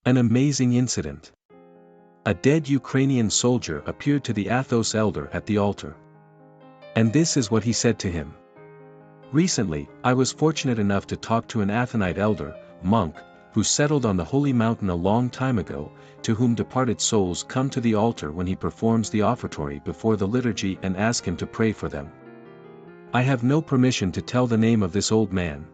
An amazing incident. A dead Ukrainian soldier appeared to the Athos elder at the altar. And this is what he said to him. Recently, I was fortunate enough to talk to an Athonite elder, monk, who settled on the holy mountain a long time ago, to whom departed souls come to the altar when he performs the offertory before the liturgy and ask him to pray for them. I have no permission to tell the name of this old man.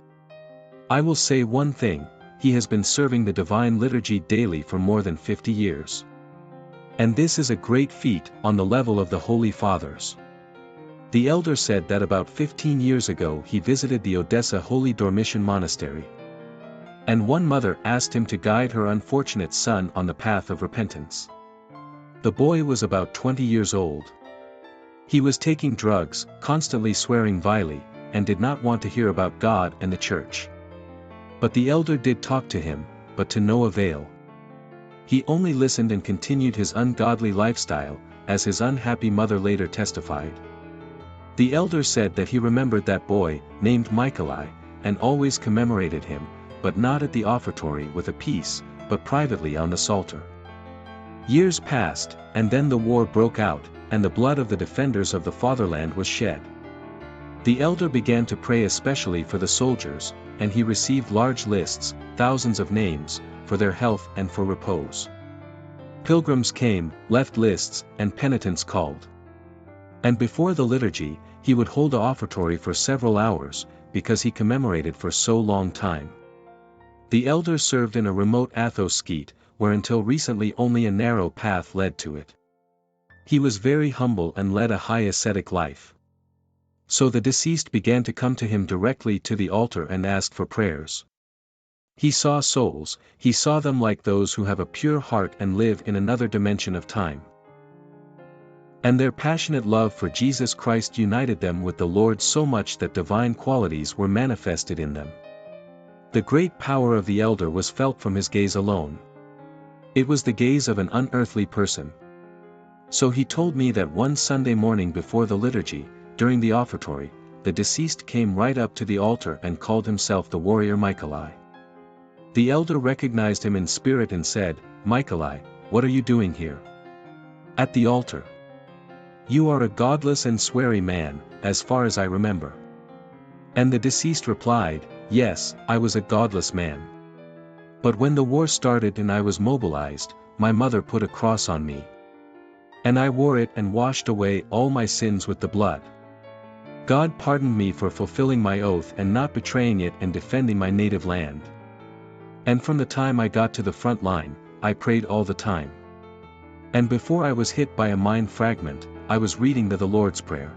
I will say one thing, he has been serving the divine liturgy daily for more than 50 years. And this is a great feat, on the level of the Holy Fathers. The elder said that about 15 years ago he visited the Odessa Holy Dormition Monastery. And one mother asked him to guide her unfortunate son on the path of repentance. The boy was about 20 years old. He was taking drugs, constantly swearing vilely, and did not want to hear about God and the church. But the elder did talk to him, but to no avail. He only listened and continued his ungodly lifestyle, as his unhappy mother later testified. The elder said that he remembered that boy, named Nikolai, and always commemorated him, but not at the offertory with a piece, but privately on the psalter. Years passed, and then the war broke out, and the blood of the defenders of the fatherland was shed. The elder began to pray especially for the soldiers, and he received large lists, thousands of names, for their health and for repose. Pilgrims came, left lists, and penitents called. And before the liturgy, he would hold the offertory for several hours, because he commemorated for so long time. The elder served in a remote athos skeet, where until recently only a narrow path led to it. He was very humble and led a high ascetic life. So the deceased began to come to him directly to the altar and asked for prayers. He saw souls, he saw them like those who have a pure heart and live in another dimension of time. And their passionate love for Jesus Christ united them with the Lord so much that divine qualities were manifested in them. The great power of the elder was felt from his gaze alone. It was the gaze of an unearthly person. So he told me that one Sunday morning before the liturgy, during the offertory, the deceased came right up to the altar and called himself the warrior Nikolai. The elder recognized him in spirit and said, "Nikolai, what are you doing here? At the altar? You are a godless and sweary man, as far as I remember." And the deceased replied, "Yes, I was a godless man. But when the war started and I was mobilized, my mother put a cross on me. And I wore it and washed away all my sins with the blood. God pardoned me for fulfilling my oath and not betraying it and defending my native land. And from the time I got to the front line, I prayed all the time. And before I was hit by a mine fragment, I was reading the Lord's Prayer."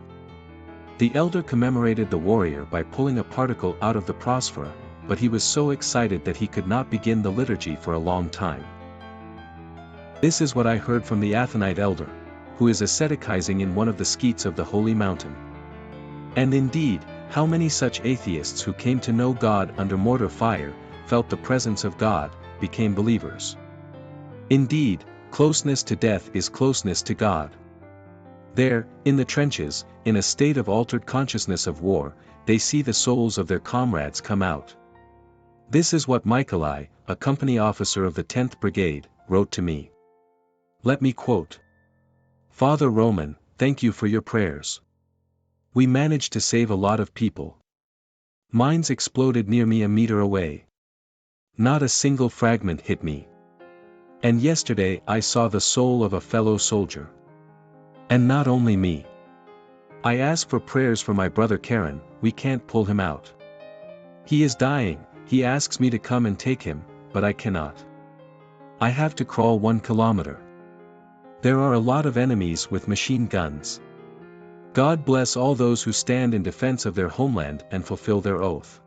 The elder commemorated the warrior by pulling a particle out of the prosphora, but he was so excited that he could not begin the liturgy for a long time. This is what I heard from the Athonite elder, who is asceticizing in one of the skeets of the holy mountain. And indeed, how many such atheists who came to know God under mortar fire, felt the presence of God, became believers. Indeed, closeness to death is closeness to God. There, in the trenches, in a state of altered consciousness of war, they see the souls of their comrades come out. This is what Nikolai, a company officer of the 10th Brigade, wrote to me. Let me quote. "Father Roman, thank you for your prayers. We managed to save a lot of people. Mines exploded near me a meter away. Not a single fragment hit me. And yesterday I saw the soul of a fellow soldier. And not only me. I ask for prayers for my brother Karen, we can't pull him out. He is dying, he asks me to come and take him, but I cannot. I have to crawl 1 kilometer. There are a lot of enemies with machine guns. God bless all those who stand in defense of their homeland and fulfill their oath."